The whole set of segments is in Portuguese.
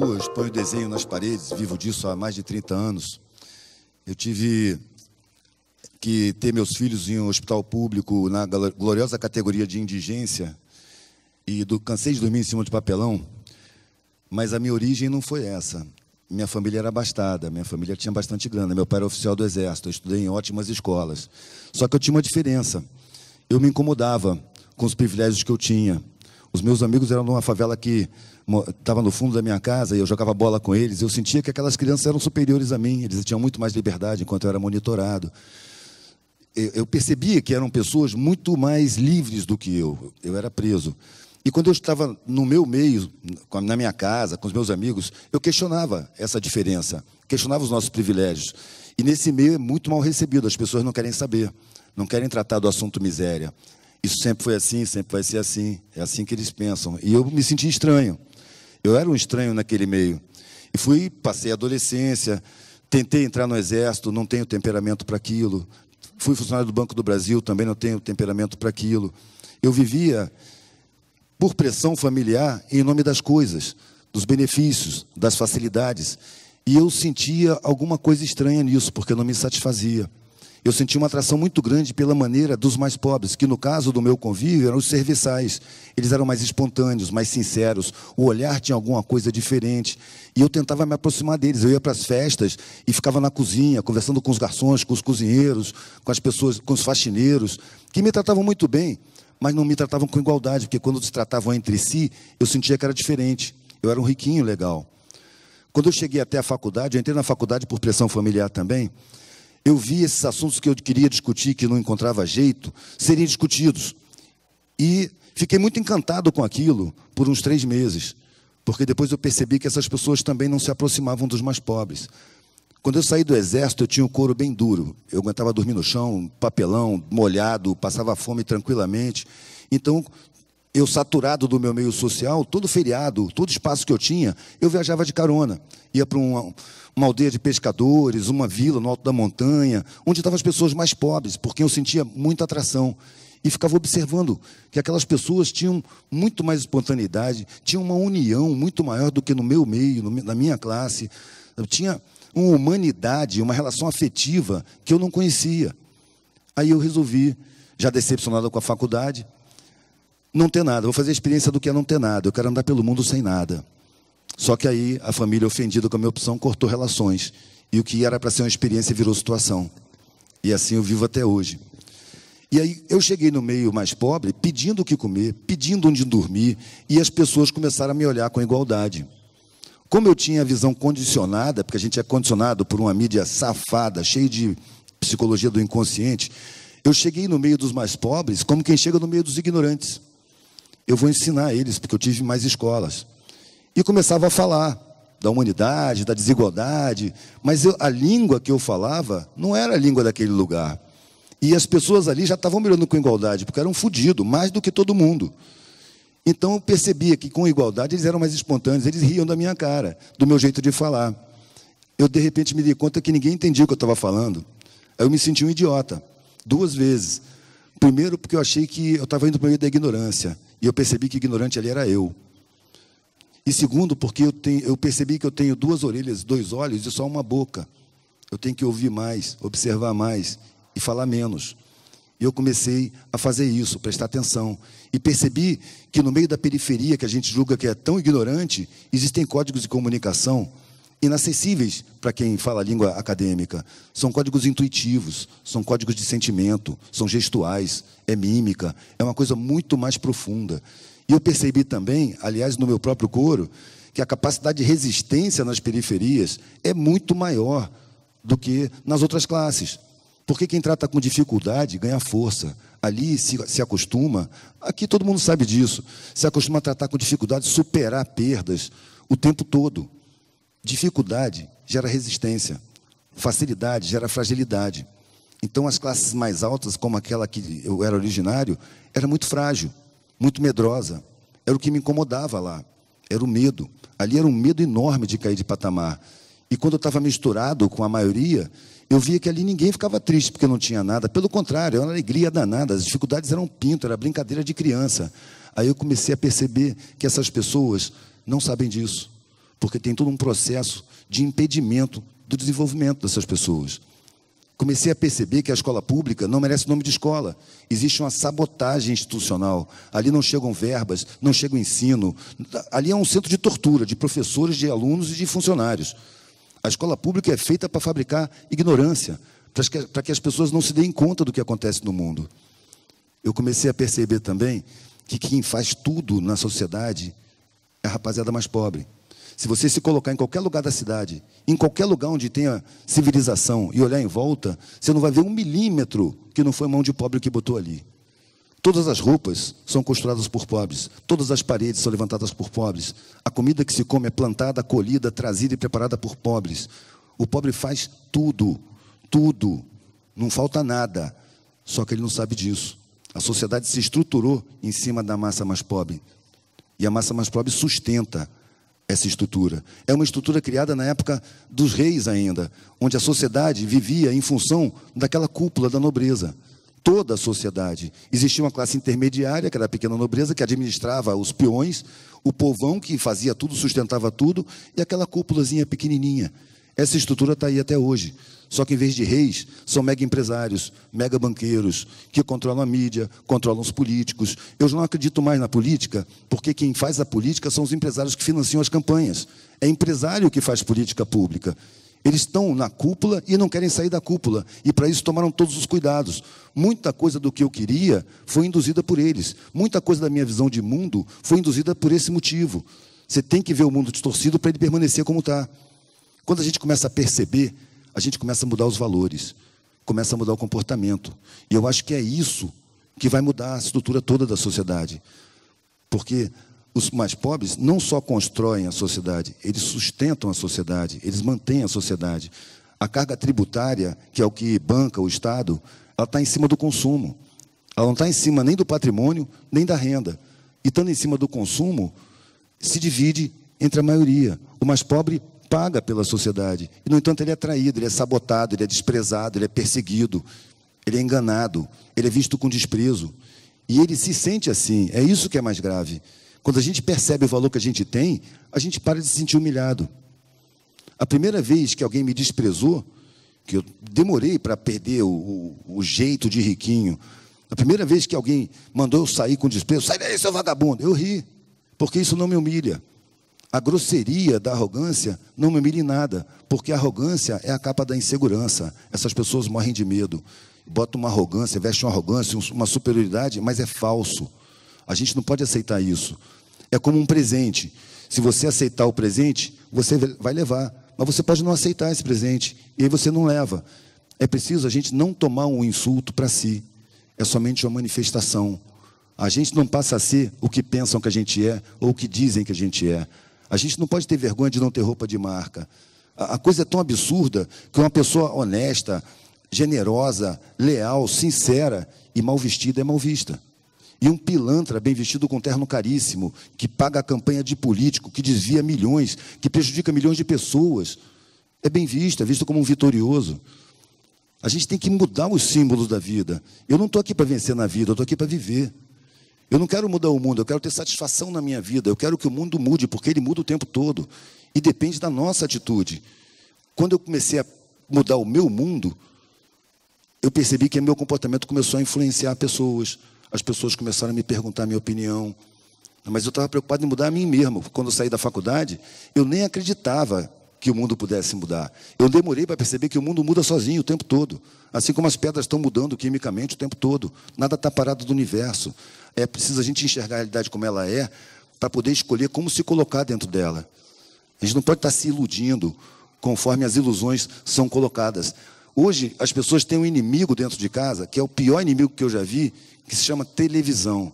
rua, eu exponho desenho nas paredes, vivo disso há mais de 30 anos. Eu tive que ter meus filhos em um hospital público na gloriosa categoria de indigência e cansei de dormir em cima de papelão, mas a minha origem não foi essa. Minha família era abastada, minha família tinha bastante grana, meu pai era oficial do Exército, eu estudei em ótimas escolas. Só que eu tinha uma diferença, eu me incomodava com os privilégios que eu tinha. Os meus amigos eram numa favela que estava no fundo da minha casa e eu jogava bola com eles. Eu sentia que aquelas crianças eram superiores a mim, eles tinham muito mais liberdade enquanto eu era monitorado. Eu percebia que eram pessoas muito mais livres do que eu era preso. E quando eu estava no meu meio, na minha casa, com os meus amigos, eu questionava essa diferença, questionava os nossos privilégios. E nesse meio é muito mal recebido, as pessoas não querem saber, não querem tratar do assunto miséria. Isso sempre foi assim, sempre vai ser assim, é assim que eles pensam. E eu me senti estranho, eu era um estranho naquele meio. E passei a adolescência, tentei entrar no Exército, não tenho temperamento para aquilo. Fui funcionário do Banco do Brasil, também não tenho temperamento para aquilo. Eu vivia por pressão familiar em nome das coisas, dos benefícios, das facilidades. E eu sentia alguma coisa estranha nisso, porque não me satisfazia. Eu sentia uma atração muito grande pela maneira dos mais pobres, que no caso do meu convívio eram os serviçais. Eles eram mais espontâneos, mais sinceros, o olhar tinha alguma coisa diferente. E eu tentava me aproximar deles. Eu ia para as festas e ficava na cozinha, conversando com os garçons, com os cozinheiros, com as pessoas, com os faxineiros, que me tratavam muito bem, mas não me tratavam com igualdade, porque quando se tratavam entre si, eu sentia que era diferente. Eu era um riquinho legal. Quando eu cheguei até a faculdade, eu entrei na faculdade por pressão familiar também, eu vi esses assuntos que eu queria discutir, que não encontrava jeito, serem discutidos. E fiquei muito encantado com aquilo por uns 3 meses, porque depois eu percebi que essas pessoas também não se aproximavam dos mais pobres. Quando eu saí do Exército, eu tinha o couro bem duro. Eu aguentava dormir no chão, papelão, molhado, passava fome tranquilamente. Então, eu saturado do meu meio social, todo feriado, todo espaço que eu tinha, eu viajava de carona. Ia para uma aldeia de pescadores, uma vila no alto da montanha, onde estavam as pessoas mais pobres, porque eu sentia muita atração. E ficava observando que aquelas pessoas tinham muito mais espontaneidade, tinham uma união muito maior do que no meu meio, na minha classe. Eu tinha uma humanidade, uma relação afetiva que eu não conhecia. Aí eu resolvi, já decepcionado com a faculdade, não ter nada. Vou fazer a experiência do que é não ter nada. Eu quero andar pelo mundo sem nada. Só que aí a família, ofendida com a minha opção, cortou relações. E o que era para ser uma experiência virou situação. E assim eu vivo até hoje. E aí eu cheguei no meio mais pobre, pedindo o que comer, pedindo onde dormir, e as pessoas começaram a me olhar com igualdade. Como eu tinha a visão condicionada, porque a gente é condicionado por uma mídia safada, cheia de psicologia do inconsciente, eu cheguei no meio dos mais pobres como quem chega no meio dos ignorantes. Eu vou ensinar eles, porque eu tive mais escolas. E começava a falar da humanidade, da desigualdade, mas a língua que eu falava não era a língua daquele lugar. E as pessoas ali já estavam me olhando com igualdade, porque eram fodidos, mais do que todo mundo. Então eu percebia que com igualdade eles eram mais espontâneos, eles riam da minha cara, do meu jeito de falar. Eu de repente me dei conta que ninguém entendia o que eu estava falando. Aí eu me senti um idiota, 2 vezes. Primeiro porque eu achei que eu estava indo para o meio da ignorância, e eu percebi que ignorante ali era eu. E segundo porque eu percebi que eu tenho 2 orelhas, 2 olhos e só uma boca. Eu tenho que ouvir mais, observar mais e falar menos. E eu comecei a fazer isso, prestar atenção. E percebi que no meio da periferia, que a gente julga que é tão ignorante, existem códigos de comunicação inacessíveis para quem fala a língua acadêmica. São códigos intuitivos, são códigos de sentimento, são gestuais, é mímica, é uma coisa muito mais profunda. E eu percebi também, aliás, no meu próprio coro, que a capacidade de resistência nas periferias é muito maior do que nas outras classes. Porque quem trata com dificuldade ganha força. Ali se acostuma, aqui todo mundo sabe disso, se acostuma a tratar com dificuldade, superar perdas o tempo todo. Dificuldade gera resistência, facilidade gera fragilidade. Então as classes mais altas, como aquela que eu era originário, era muito frágil, muito medrosa. Era o que me incomodava lá, era o medo. Ali era um medo enorme de cair de patamar. E quando eu estava misturado com a maioria, eu via que ali ninguém ficava triste porque não tinha nada. Pelo contrário, era uma alegria danada. As dificuldades eram pinto, era brincadeira de criança. Aí eu comecei a perceber que essas pessoas não sabem disso. porque tem todo um processo de impedimento do desenvolvimento dessas pessoas. Comecei a perceber que a escola pública não merece o nome de escola. Existe uma sabotagem institucional. Ali não chegam verbas, não chega o ensino. Ali é um centro de tortura de professores, de alunos e de funcionários. A escola pública é feita para fabricar ignorância, para que as pessoas não se deem conta do que acontece no mundo. Eu comecei a perceber também que quem faz tudo na sociedade é a rapaziada mais pobre. Se você se colocar em qualquer lugar da cidade, em qualquer lugar onde tenha civilização e olhar em volta, você não vai ver 1 milímetro que não foi mão de pobre que botou ali. Todas as roupas são costuradas por pobres, todas as paredes são levantadas por pobres, a comida que se come é plantada, colhida, trazida e preparada por pobres. O pobre faz tudo, tudo, não falta nada, só que ele não sabe disso. A sociedade se estruturou em cima da massa mais pobre, e a massa mais pobre sustenta essa estrutura. É uma estrutura criada na época dos reis ainda, onde a sociedade vivia em função daquela cúpula da nobreza. Toda a sociedade. Existia uma classe intermediária, que era a pequena nobreza, que administrava os peões, o povão que fazia tudo, sustentava tudo, e aquela cúpulazinha pequenininha. Essa estrutura está aí até hoje. Só que, em vez de reis, são mega empresários, mega banqueiros, que controlam a mídia, controlam os políticos. Eu já não acredito mais na política, porque quem faz a política são os empresários que financiam as campanhas. É empresário que faz política pública. Eles estão na cúpula e não querem sair da cúpula. E, para isso, tomaram todos os cuidados. Muita coisa do que eu queria foi induzida por eles. Muita coisa da minha visão de mundo foi induzida por esse motivo. Você tem que ver o mundo distorcido para ele permanecer como está. Quando a gente começa a perceber, a gente começa a mudar os valores, começa a mudar o comportamento. E eu acho que é isso que vai mudar a estrutura toda da sociedade. Porque os mais pobres não só constroem a sociedade, eles sustentam a sociedade, eles mantêm a sociedade. A carga tributária, que é o que banca o Estado, ela está em cima do consumo. Ela não está em cima nem do patrimônio, nem da renda. E estando em cima do consumo, se divide entre a maioria. O mais pobre paga pela sociedade. E, no entanto, ele é traído, ele é sabotado, ele é desprezado, ele é perseguido, ele é enganado, ele é visto com desprezo. E ele se sente assim. É isso que é mais grave. Quando a gente percebe o valor que a gente tem, a gente para de se sentir humilhado. A primeira vez que alguém me desprezou, que eu demorei para perder o jeito de riquinho, a primeira vez que alguém mandou eu sair com desprezo, sai daí, seu vagabundo, eu ri, porque isso não me humilha. A grosseria da arrogância não me humilha em nada, porque a arrogância é a capa da insegurança. Essas pessoas morrem de medo. Botam uma arrogância, vestem uma arrogância, uma superioridade, mas é falso. A gente não pode aceitar isso. É como um presente. Se você aceitar o presente, você vai levar. Mas você pode não aceitar esse presente, e aí você não leva. É preciso a gente não tomar um insulto para si. É somente uma manifestação. A gente não passa a ser o que pensam que a gente é, ou o que dizem que a gente é. A gente não pode ter vergonha de não ter roupa de marca. A coisa é tão absurda que uma pessoa honesta, generosa, leal, sincera e mal vestida é mal vista. E um pilantra bem vestido com terno caríssimo, que paga a campanha de político, que desvia milhões, que prejudica milhões de pessoas, é bem visto, é visto como um vitorioso. A gente tem que mudar os símbolos da vida. Eu não estou aqui para vencer na vida, eu estou aqui para viver. Eu não quero mudar o mundo, eu quero ter satisfação na minha vida. Eu quero que o mundo mude, porque ele muda o tempo todo. E depende da nossa atitude. Quando eu comecei a mudar o meu mundo, eu percebi que meu comportamento começou a influenciar pessoas. As pessoas começaram a me perguntar a minha opinião. Mas eu estava preocupado em mudar a mim mesmo. Quando eu saí da faculdade, eu nem acreditava que o mundo pudesse mudar. Eu demorei para perceber que o mundo muda sozinho o tempo todo. Assim como as pedras estão mudando quimicamente o tempo todo. Nada está parado do universo. É preciso a gente enxergar a realidade como ela é, para poder escolher como se colocar dentro dela. A gente não pode estar se iludindo conforme as ilusões são colocadas. Hoje, as pessoas têm um inimigo dentro de casa, que é o pior inimigo que eu já vi, que se chama televisão.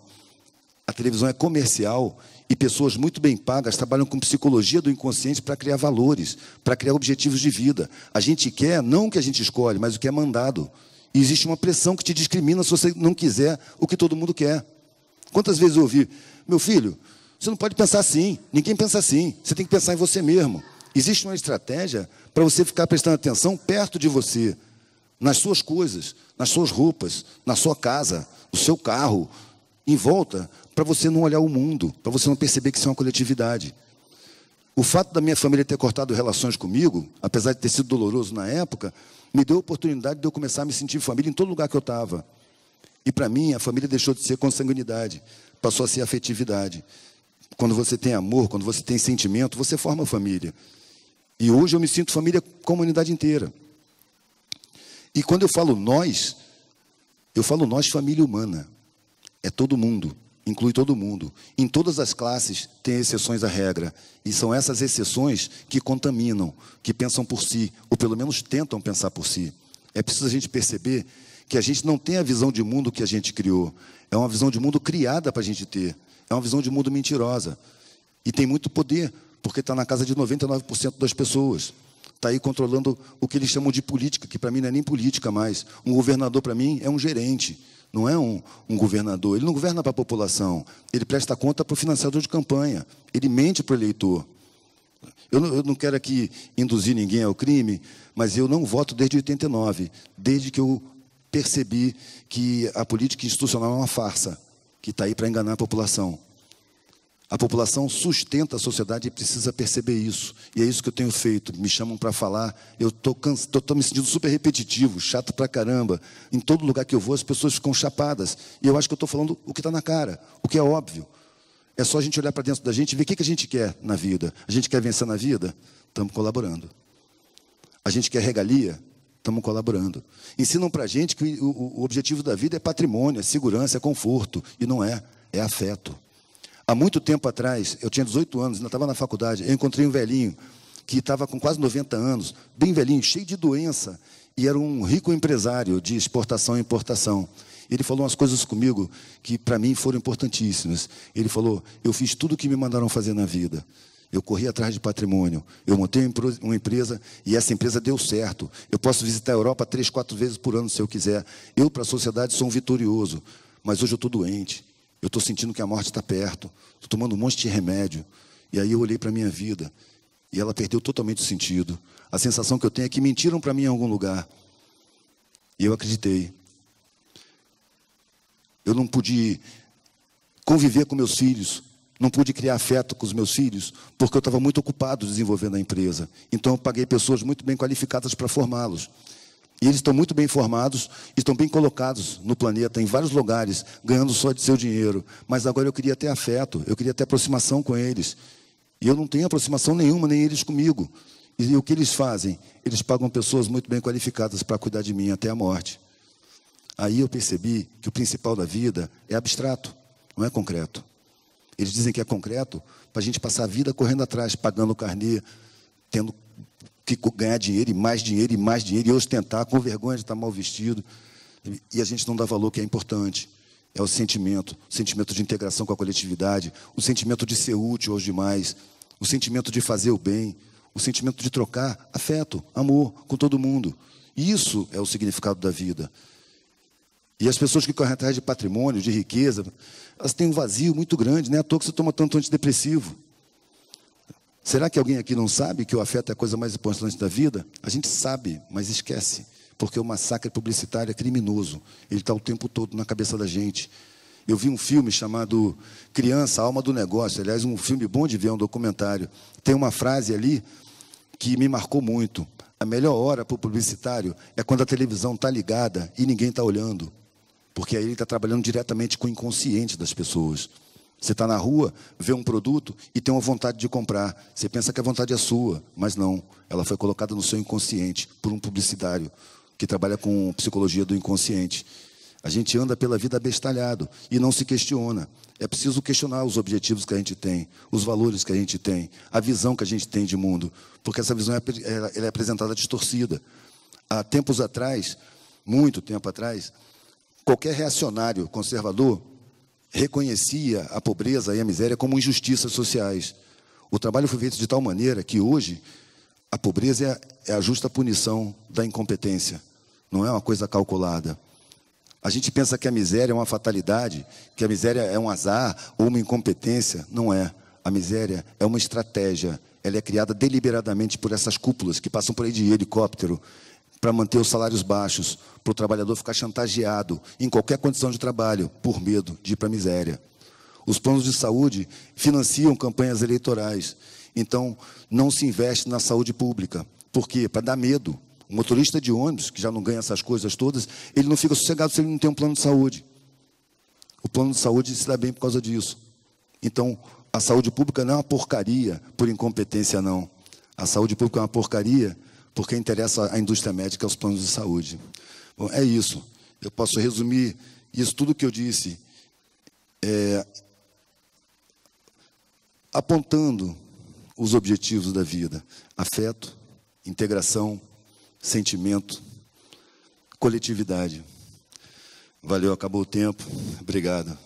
A televisão é comercial e pessoas muito bem pagas trabalham com psicologia do inconsciente para criar valores, para criar objetivos de vida. A gente quer, não o que a gente escolhe, mas o que é mandado. E existe uma pressão que te discrimina se você não quiser o que todo mundo quer. Quantas vezes eu ouvi, meu filho, você não pode pensar assim, ninguém pensa assim, você tem que pensar em você mesmo. Existe uma estratégia para você ficar prestando atenção perto de você, nas suas coisas, nas suas roupas, na sua casa, no seu carro, em volta, para você não olhar o mundo, para você não perceber que isso é uma coletividade. O fato da minha família ter cortado relações comigo, apesar de ter sido doloroso na época, me deu a oportunidade de eu começar a me sentir família em todo lugar que eu estava. E, para mim, a família deixou de ser consanguinidade, passou a ser afetividade. Quando você tem amor, quando você tem sentimento, você forma família. E hoje eu me sinto família com a humanidade inteira. E quando eu falo nós família humana. É todo mundo, inclui todo mundo. Em todas as classes tem exceções à regra. E são essas exceções que contaminam, que pensam por si, ou pelo menos tentam pensar por si. É preciso a gente perceber que a gente não tem a visão de mundo que a gente criou. É uma visão de mundo criada para a gente ter. É uma visão de mundo mentirosa. E tem muito poder, porque está na casa de 99% das pessoas. Está aí controlando o que eles chamam de política, que para mim não é nem política mais. Um governador, para mim, é um gerente, não é um governador. Ele não governa para a população, ele presta conta para o financiador de campanha, ele mente para o eleitor. Eu não quero aqui induzir ninguém ao crime, mas eu não voto desde 89, desde que eu percebi que a política institucional é uma farsa, que está aí para enganar a população. A população sustenta a sociedade e precisa perceber isso. E é isso que eu tenho feito. Me chamam para falar, eu estou me sentindo super repetitivo, chato pra caramba. Em todo lugar que eu vou, as pessoas ficam chapadas. E eu acho que eu estou falando o que está na cara, o que é óbvio. É só a gente olhar para dentro da gente e ver o que a gente quer na vida. A gente quer vencer na vida? Estamos colaborando. A gente quer regalia? Estamos colaborando. Ensinam para a gente que o objetivo da vida é patrimônio, é segurança, é conforto. E não é, é afeto. Há muito tempo atrás, eu tinha 18 anos, ainda estava na faculdade, eu encontrei um velhinho que estava com quase 90 anos, bem velhinho, cheio de doença, e era um rico empresário de exportação e importação. Ele falou umas coisas comigo que, para mim, foram importantíssimas. Ele falou, eu fiz tudo o que me mandaram fazer na vida. Eu corri atrás de patrimônio, eu montei uma empresa e essa empresa deu certo. Eu posso visitar a Europa 3, 4 vezes por ano, se eu quiser. Eu, para a sociedade, sou um vitorioso, mas hoje eu estou doente. Eu estou sentindo que a morte está perto, estou tomando um monte de remédio. E aí eu olhei para a minha vida e ela perdeu totalmente o sentido. A sensação que eu tenho é que mentiram para mim em algum lugar. E eu acreditei. Eu não pude conviver com meus filhos, não pude criar afeto com os meus filhos, porque eu estava muito ocupado desenvolvendo a empresa. Então eu paguei pessoas muito bem qualificadas para formá-los. E eles estão muito bem formados, estão bem colocados no planeta, em vários lugares, ganhando só de seu dinheiro. Mas agora eu queria ter afeto, eu queria ter aproximação com eles. E eu não tenho aproximação nenhuma, nem eles comigo. E o que eles fazem? Eles pagam pessoas muito bem qualificadas para cuidar de mim até a morte. Aí eu percebi que o principal da vida é abstrato, não é concreto. Eles dizem que é concreto para a gente passar a vida correndo atrás, pagando o carnê, tendo que ganhar dinheiro e mais dinheiro e mais dinheiro, e ostentar, com vergonha de estar mal vestido. E a gente não dá valor que é importante. É o sentimento de integração com a coletividade, o sentimento de ser útil aos demais, o sentimento de fazer o bem, o sentimento de trocar afeto, amor com todo mundo. Isso é o significado da vida. E as pessoas que correm atrás de patrimônio, de riqueza, elas têm um vazio muito grande, não é à toa que você toma tanto antidepressivo. Será que alguém aqui não sabe que o afeto é a coisa mais importante da vida? A gente sabe, mas esquece, porque o massacre publicitário é criminoso. Ele está o tempo todo na cabeça da gente. Eu vi um filme chamado Criança, Alma do Negócio. Aliás, um filme bom de ver, um documentário. Tem uma frase ali que me marcou muito. A melhor hora para o publicitário é quando a televisão está ligada e ninguém está olhando. Porque aí ele está trabalhando diretamente com o inconsciente das pessoas. Você está na rua, vê um produto e tem uma vontade de comprar. Você pensa que a vontade é sua, mas não. Ela foi colocada no seu inconsciente por um publicitário que trabalha com psicologia do inconsciente. A gente anda pela vida abestalhado e não se questiona. É preciso questionar os objetivos que a gente tem, os valores que a gente tem, a visão que a gente tem de mundo, porque essa visão ela é apresentada distorcida. Há tempos atrás, muito tempo atrás, qualquer reacionário conservador reconhecia a pobreza e a miséria como injustiças sociais. O trabalho foi feito de tal maneira que hoje a pobreza é a justa punição da incompetência, não é uma coisa calculada. A gente pensa que a miséria é uma fatalidade, que a miséria é um azar ou uma incompetência. Não é. A miséria é uma estratégia. Ela é criada deliberadamente por essas cúpulas que passam por aí de helicóptero para manter os salários baixos, para o trabalhador ficar chantageado em qualquer condição de trabalho, por medo de ir para a miséria. Os planos de saúde financiam campanhas eleitorais. Então, não se investe na saúde pública. Por quê? Para dar medo. O motorista de ônibus, que já não ganha essas coisas todas, ele não fica sossegado se ele não tem um plano de saúde. O plano de saúde se dá bem por causa disso. Então, a saúde pública não é uma porcaria por incompetência, não. A saúde pública é uma porcaria porque interessa à indústria médica aos planos de saúde. Bom, é isso. Eu posso resumir isso tudo que eu disse apontando os objetivos da vida: afeto, integração, sentimento, coletividade. Valeu, acabou o tempo. Obrigado.